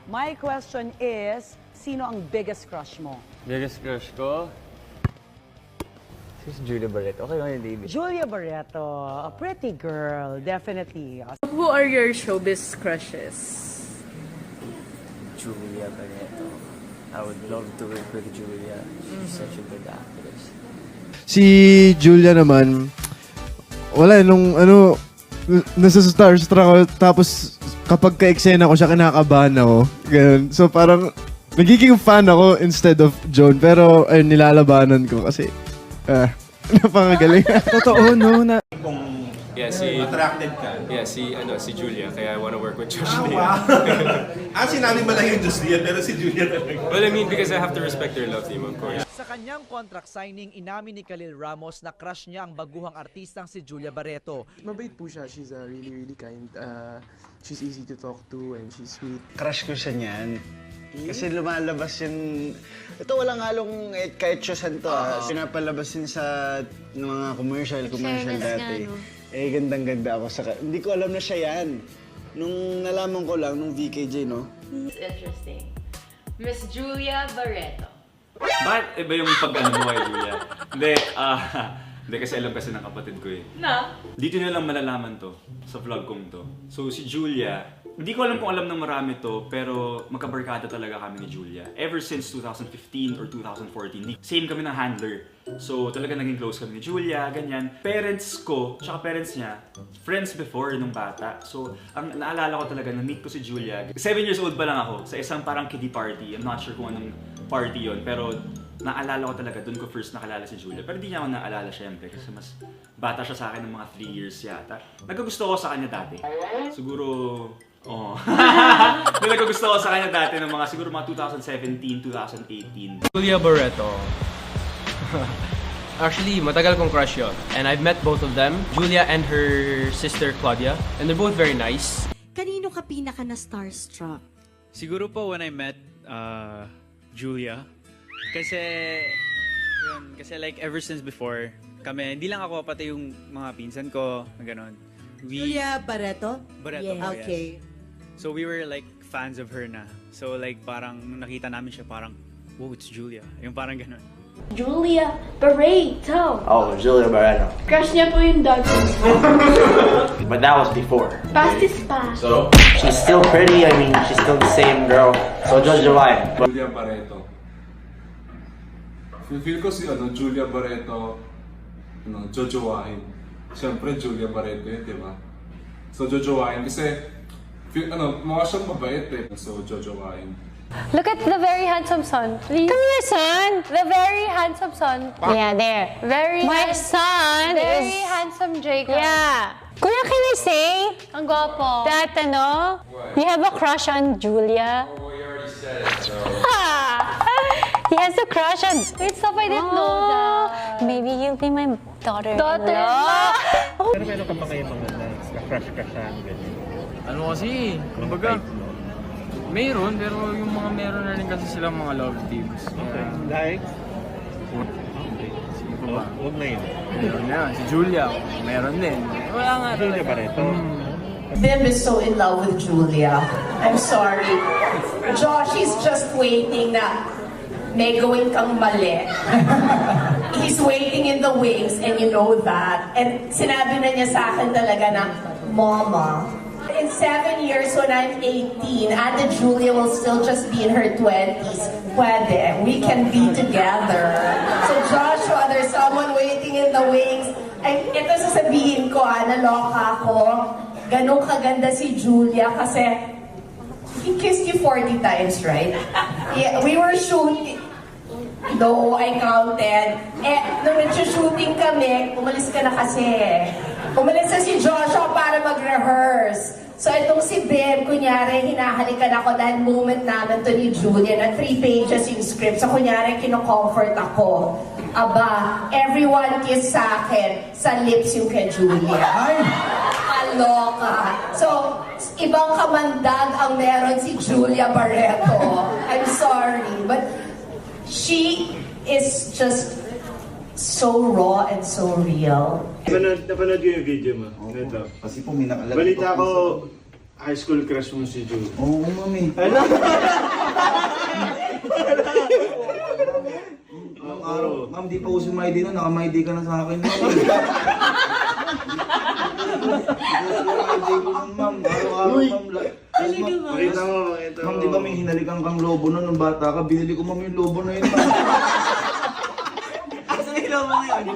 My question is, sino ang biggest crush mo? Biggest crush ko? Si Julia Barreto. Okay lang yung David. Julia Barreto, a pretty girl, definitely. Who are your showbiz crushes? Julia Barreto. I would love to work with Julia. She's such a good actress. Si Julia naman, wala, nung nasa starstruck ako, tapos kapag ka-eksena ko siya, kinakabahan ako. Ganun. So parang, nagiging fan ako instead of Joan, pero ayun, nilalabanan ko kasi, napakagaling. Totoo, no? Yeah, Attracted ka? Yeah, si Julia, kaya I wanna work with Josh. Wow! Sinabi mo lang yung Julia, pero si Julia talaga. Well, I mean, because I have to respect their love team, of course. Sa kanyang contract signing, inamin ni Khalil Ramos na crush niya ang baguhang artistang si Julia Barreto. Mabait po siya. She's really, really kind. She's easy to talk to and she's sweet. Crush ko siya niyan. Kasi lumalabas yun. Ito walang halong kaetyosan to. Pinapalabas yun sa mga commercial dati. Eh, gandang-ganda ako sa... Hindi ko alam na siya yan. Nung nalaman ko lang, nung VKJ, no? It's interesting. Miss Julia Barreto. Bakit iba yung pag-ano mo kay Julia? Hindi kasi alam kasi ng kapatid ko eh. Na? Dito nyo lang malalaman to, sa vlog kong to. So si Julia, hindi ko alam kung alam ng marami to, pero magkabarkada talaga kami ni Julia. Ever since 2015 or 2014, same kami ng handler. So talaga naging close kami ni Julia, ganyan. Parents ko, tsaka parents niya, friends before nung bata. So ang naalala ko talaga, na-meet ko si Julia. 7 years old pa lang ako, sa isang parang kiddie party. I'm not sure kung anong party yon, pero naalala ko talaga, doon ko first nakalala si Julia. Pero di niya ako naalala syempre kasi mas bata siya sa akin ng mga 3 years yata. Nagkagusto ko sa kanya dati. Siguro, nagkagusto ko sa kanya dati ng mga siguro mga 2017, 2018. Julia Barreto. Actually, matagal kong crush yun. And I've met both of them, Julia and her sister Claudia. And they're both very nice. Kanino ka pinaka na starstruck? Siguro po when I met Julia. Kasi, yun, kasi like ever since before, kami, hindi lang ako, pati yung mga pinsan ko, na gano'n. Julia Barreto? Barreto Yeah. po, Okay. yes. So we were like fans of her na. So like parang, nung nakita namin siya, parang, whoa, it's Julia. Yung parang gano'n. Julia Barreto. Oh, Julia Barreto. Crush niya po yung dog. But that was before. Past is past. So, she's still pretty. I mean, she's still the same girl. So, Jojo Wine. Julia Barreto. Feel ko si Julia Barreto, jojowain. Siyempre, Julia Barreto yun, di ba? So, jojowain. Kasi, mukha siyang mabait eh. So, jojowain. Look at the very handsome son, please. Come here, son! The very handsome son. Yeah, there. My son Very is... handsome Jacob. Yeah. Kuya, can I say Ang gwapo. that, you have a crush on Julia? Oh, you already said it, so... He has a crush on... Wait, stop, I didn't know that. Maybe you'll be my daughter-in-law. Pero meron ka pa kayo mga crush ka siya? Ano kasi, kumbaga, mayroon, pero yung mga meron na rin kasi silang mga love teams. Okay. Like? Sige pa ba? Huwag na yun. Meron na, si Julia, meron din. Wala nga Julia Barreto. Bim is so in love with Julia. I'm sorry. Josh is just waiting na may gawin kang mali. He's waiting in the wings and you know that. And sinabi na niya sa akin talaga na, Mama, in 7 years when I'm 18, Ate Julia will still just be in her 20s. Pwede. We can be together. So Joshua, there's someone waiting in the wings. Ay, ito sasabihin ko, naloka ko. Ganun kaganda si Julia kasi he kissed you 40 times, right? Yeah, we were shooting. No, I counted. Nung nag-shooting kami, umalis ka na kasi. Umalis na si Joshua para mag-rehearse. So itong si Bim, kunyari, hinahalikan ako dahil moment namin to ni Julia na 3 pages yung script. So kunyari, kino-comfort ako. Aba, everyone kiss sa akin, sa lips yung kay Julia. Aloka. So, ibang kamandag ang meron si Julia Barreto. I'm sorry, but she is just so raw and so real. Napanood ko yung video mo. Ito. Kasi po may nakalagay. Balita ko, high school crush mo si Julia? Oo, mami. Ma'am, di pa uso may ID nun. Naka-may ID ka na sa akin. Ma'am, araw-araw, ma'am. Pakita mo. Ma'am, di ba may hinalikan kang lobo nun nung bata ka? Binili ko, ma'am, yung lobo na yun. Asan yung lobo ngayon?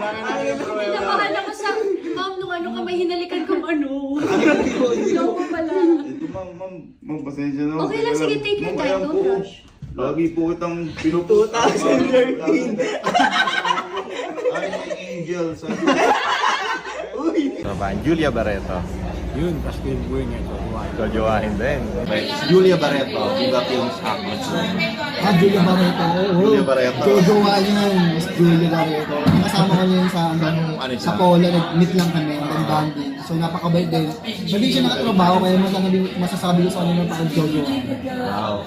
Nakahan ako sa, ma'am, nung ano ka may hinalikan kong ano. Lobo pala. Ito, ma'am, pasensya na. Okay lang, sige, take your time, don't rush. Lagi po kitang pinuputa. 2013. Ay, angel. Julia Barreto. Yun, kasi yung buhay niya. Jojowahin din. Julia Barreto, Viva Films Actress. Julia Barreto. Julia Barreto. Jojowa yun. Julia Barreto. Kasama ko yun sa, sa Pola. Nag-meet lang kami. Nag-bonding. So napakabait din. Hindi siya nakatrabaho kaya masasabi ko sa kanya ng pag-jojowa. Wow.